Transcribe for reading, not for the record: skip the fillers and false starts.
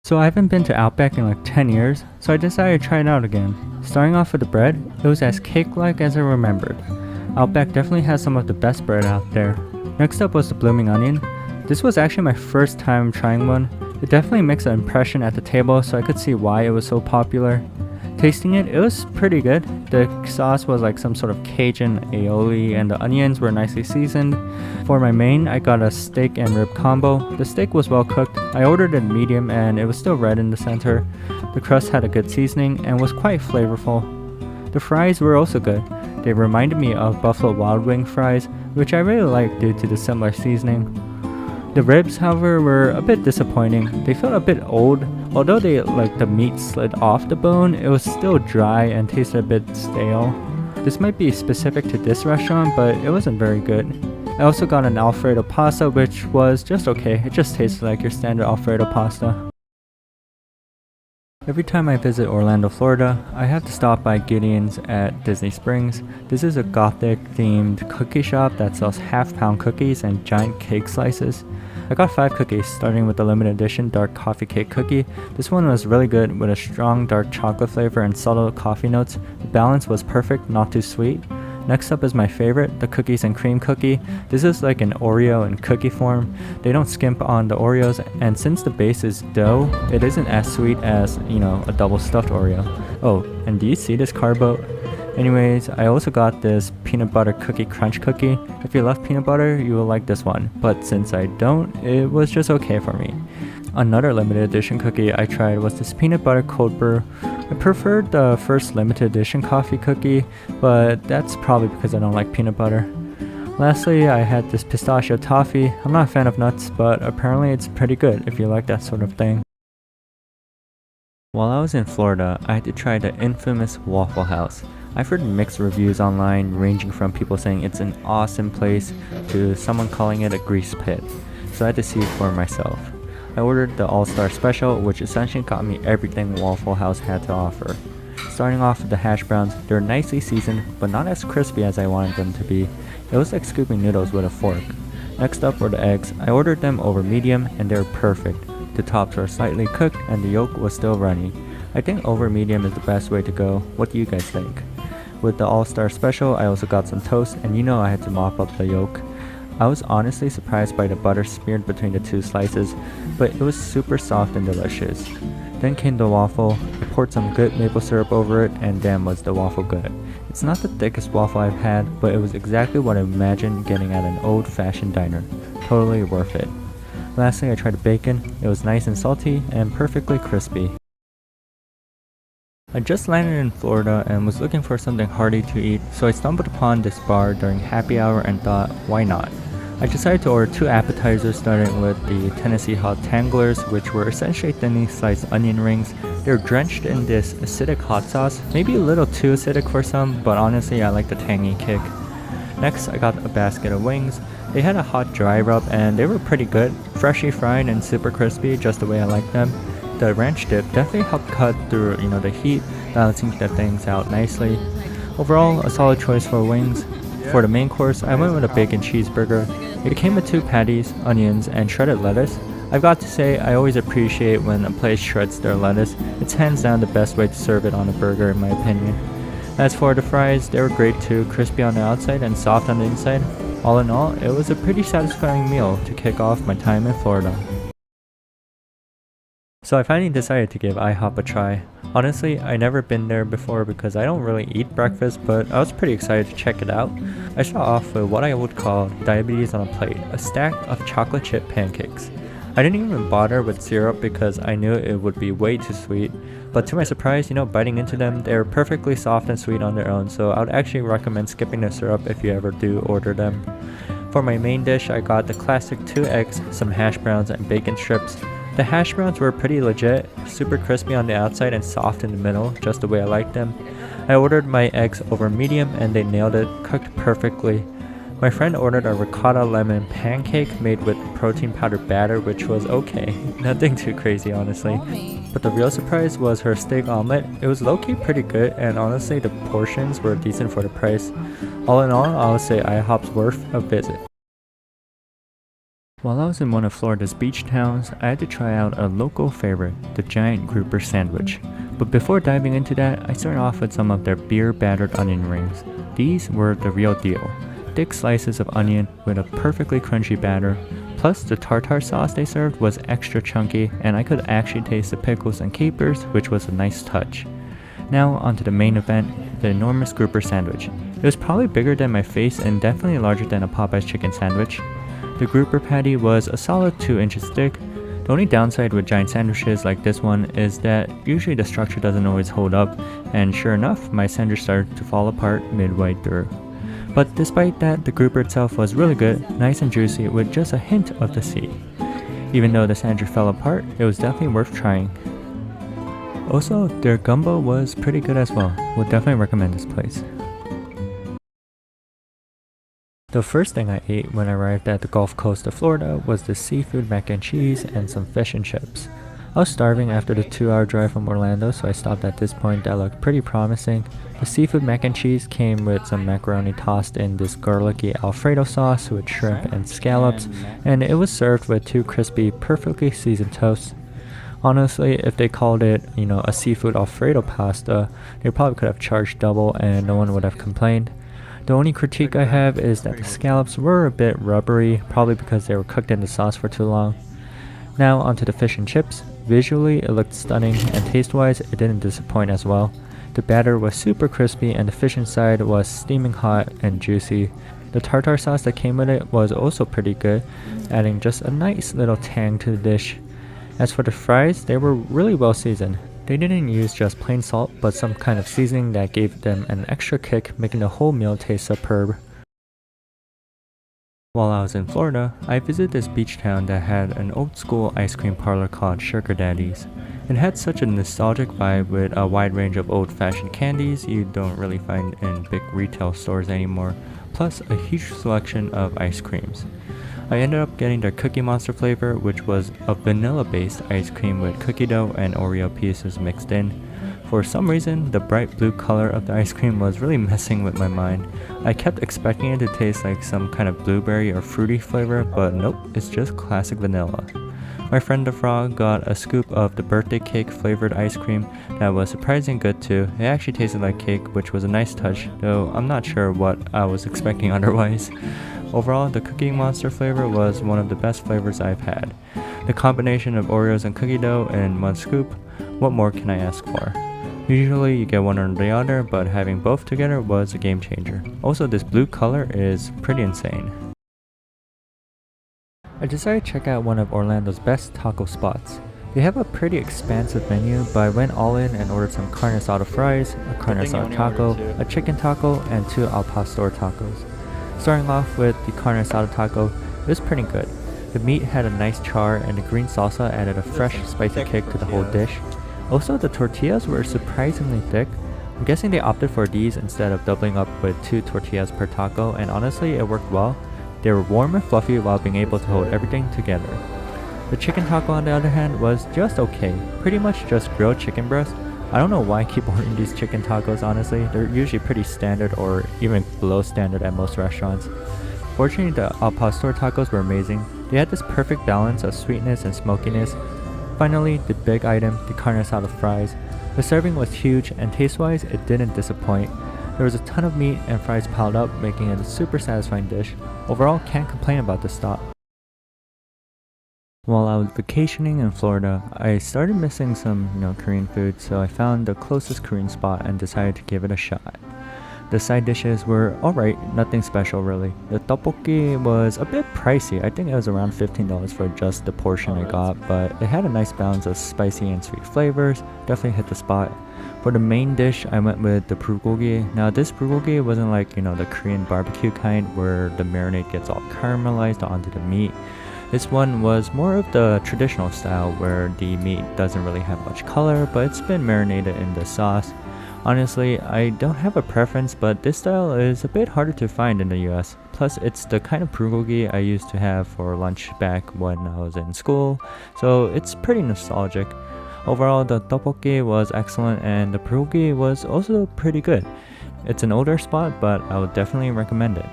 So I haven't been to Outback in like 10 years, so I decided to try it out again. Starting off with the bread, it was as cake-like as I remembered. Outback definitely has some of the best bread out there. Next up was the blooming onion. This was actually my first time trying one. It definitely makes an impression at the table, so I could see why it was so popular. Tasting it, it was pretty good. The sauce was like some sort of Cajun aioli and the onions were nicely seasoned. For my main, I got a steak and rib combo. The steak was well cooked. I ordered it medium and it was still red in the center. The crust had a good seasoning and was quite flavorful. The fries were also good. They reminded me of Buffalo Wild Wing fries, which I really liked due to the similar seasoning. The ribs, however, were a bit disappointing. They felt a bit old. Although the meat slid off the bone, it was still dry and tasted a bit stale. This might be specific to this restaurant, but it wasn't very good. I also got an Alfredo pasta, which was just okay. It just tasted like your standard Alfredo pasta. Every time I visit Orlando, Florida, I have to stop by Gideon's at Disney Springs. This is a gothic themed cookie shop that sells half-pound cookies and giant cake slices. I got 5 cookies, starting with the limited edition dark coffee cake cookie. This one was really good with a strong dark chocolate flavor and subtle coffee notes. The balance was perfect, not too sweet. Next up is my favorite, the cookies and cream cookie. This is like an Oreo in cookie form. They don't skimp on the Oreos, and since the base is dough, it isn't as sweet as, a double stuffed Oreo. Oh, and do you see this car boat? Anyways, I also got this peanut butter cookie crunch cookie. If you love peanut butter, you will like this one, but since I don't, it was just okay for me. Another limited edition cookie I tried was this peanut butter cold brew. I preferred the first limited edition coffee cookie, but that's probably because I don't like peanut butter. Lastly, I had this pistachio toffee. I'm not a fan of nuts, but apparently it's pretty good if you like that sort of thing. While I was in Florida, I had to try the infamous Waffle House. I've heard mixed reviews online, ranging from people saying it's an awesome place to someone calling it a grease pit, so I had to see it for myself. I ordered the All-Star Special, which essentially got me everything Waffle House had to offer. Starting off with the hash browns, they're nicely seasoned, but not as crispy as I wanted them to be. It was like scooping noodles with a fork. Next up were the eggs. I ordered them over medium, and they were perfect. The tops were slightly cooked, and the yolk was still runny. I think over medium is the best way to go. What do you guys think? With the All-Star Special, I also got some toast, and I had to mop up the yolk. I was honestly surprised by the butter smeared between the 2 slices, but it was super soft and delicious. Then came the waffle. I poured some good maple syrup over it, and damn was the waffle good. It's not the thickest waffle I've had, but it was exactly what I imagined getting at an old-fashioned diner. Totally worth it. Lastly, I tried the bacon. It was nice and salty and perfectly crispy. I just landed in Florida and was looking for something hearty to eat, so I stumbled upon this bar during happy hour and thought, why not? I decided to order 2 appetizers, starting with the Tennessee hot tanglers, which were essentially thinly sliced onion rings. They're drenched in this acidic hot sauce, maybe a little too acidic for some, but honestly I like the tangy kick. Next, I got a basket of wings. They had a hot dry rub and they were pretty good, freshly fried and super crispy, just the way I like them. The ranch dip definitely helped cut through, the heat, balancing the things out nicely. Overall, a solid choice for wings. For the main course, I went with a bacon cheeseburger. It came with 2 patties, onions, and shredded lettuce. I've got to say, I always appreciate when a place shreds their lettuce. It's hands down the best way to serve it on a burger in my opinion. As for the fries, they were great too, crispy on the outside and soft on the inside. All in all, it was a pretty satisfying meal to kick off my time in Florida. So I finally decided to give IHOP a try. Honestly, I never been there before because I don't really eat breakfast, but I was pretty excited to check it out. I started off with what I would call diabetes on a plate, a stack of chocolate chip pancakes. I didn't even bother with syrup because I knew it would be way too sweet, but to my surprise, biting into them, they're perfectly soft and sweet on their own, so I would actually recommend skipping the syrup if you ever do order them. For my main dish, I got the classic 2 eggs, some hash browns, and bacon strips. The hash browns were pretty legit, super crispy on the outside and soft in the middle, just the way I liked them. I ordered my eggs over medium and they nailed it, cooked perfectly. My friend ordered a ricotta lemon pancake made with protein powder batter, which was okay, nothing too crazy honestly. But the real surprise was her steak omelet. It was low-key pretty good, and honestly the portions were decent for the price. All in all, I would say IHOP's worth a visit. While I was in one of Florida's beach towns, I had to try out a local favorite, the giant grouper sandwich. But before diving into that, I started off with some of their beer battered onion rings. These were the real deal. Thick slices of onion with a perfectly crunchy batter, plus the tartar sauce they served was extra chunky, and I could actually taste the pickles and capers, which was a nice touch. Now onto the main event, the enormous grouper sandwich. It was probably bigger than my face and definitely larger than a Popeye's chicken sandwich. The grouper patty was a solid 2 inches thick. The only downside with giant sandwiches like this one is that usually the structure doesn't always hold up, and sure enough, my sandwich started to fall apart midway through. But despite that, the grouper itself was really good, nice and juicy with just a hint of the sea. Even though the sandwich fell apart, it was definitely worth trying. Also, their gumbo was pretty good as well. Would definitely recommend this place. The first thing I ate when I arrived at the Gulf Coast of Florida was the seafood mac and cheese and some fish and chips. I was starving after the 2-hour drive from Orlando, so I stopped at this point that looked pretty promising. The seafood mac and cheese came with some macaroni tossed in this garlicky Alfredo sauce with shrimp and scallops, and it was served with 2 crispy, perfectly seasoned toasts. Honestly, if they called it, a seafood Alfredo pasta, they probably could have charged double and no one would have complained. The only critique I have is that the scallops were a bit rubbery, probably because they were cooked in the sauce for too long. Now onto the fish and chips. Visually it looked stunning, and taste-wise it didn't disappoint as well. The batter was super crispy and the fish inside was steaming hot and juicy. The tartar sauce that came with it was also pretty good, adding just a nice little tang to the dish. As for the fries, they were really well seasoned. They didn't use just plain salt, but some kind of seasoning that gave them an extra kick, making the whole meal taste superb. While I was in Florida, I visited this beach town that had an old school ice cream parlor called Sugar Daddy's. It had such a nostalgic vibe with a wide range of old-fashioned candies you don't really find in big retail stores anymore, plus a huge selection of ice creams. I ended up getting their Cookie Monster flavor, which was a vanilla-based ice cream with cookie dough and Oreo pieces mixed in. For some reason, the bright blue color of the ice cream was really messing with my mind. I kept expecting it to taste like some kind of blueberry or fruity flavor, but nope, it's just classic vanilla. My friend the Frog got a scoop of the birthday cake flavored ice cream that was surprisingly good too. It actually tasted like cake, which was a nice touch, though I'm not sure what I was expecting otherwise. Overall, the Cookie Monster flavor was one of the best flavors I've had. The combination of Oreos and cookie dough in one scoop, what more can I ask for? Usually you get one or the other, but having both together was a game changer. Also, this blue color is pretty insane. I decided to check out one of Orlando's best taco spots. They have a pretty expansive menu, but I went all in and ordered some carne asada fries, a carne asada taco, a chicken taco, and 2 al pastor tacos. Starting off with the carne asada taco, it was pretty good. The meat had a nice char and the green salsa added a fresh spicy kick to the whole dish. Also, the tortillas were surprisingly thick. I'm guessing they opted for these instead of doubling up with 2 tortillas per taco, and honestly it worked well. They were warm and fluffy while being able to hold everything together. The chicken taco on the other hand was just okay, pretty much just grilled chicken breast. I don't know why I keep ordering these chicken tacos honestly, they're usually pretty standard or even below standard at most restaurants. Fortunately, the al pastor tacos were amazing. They had this perfect balance of sweetness and smokiness. Finally, the big item, the carne asada fries. The serving was huge and taste-wise it didn't disappoint. There was a ton of meat and fries piled up, making it a super satisfying dish. Overall, can't complain about this stop. While I was vacationing in Florida, I started missing some, Korean food, so I found the closest Korean spot and decided to give it a shot. The side dishes were alright, nothing special really. The tteokbokki was a bit pricey. I think it was around $15 for just the portion I got, but it had a nice balance of spicy and sweet flavors. Definitely hit the spot. For the main dish, I went with the bulgogi. Now this bulgogi wasn't like, the Korean barbecue kind where the marinade gets all caramelized onto the meat. This one was more of the traditional style where the meat doesn't really have much color, but it's been marinated in the sauce. Honestly, I don't have a preference, but this style is a bit harder to find in the US. Plus, it's the kind of bulgogi I used to have for lunch back when I was in school, so it's pretty nostalgic. Overall, the tteokbokki was excellent and the bulgogi was also pretty good. It's an older spot, but I would definitely recommend it.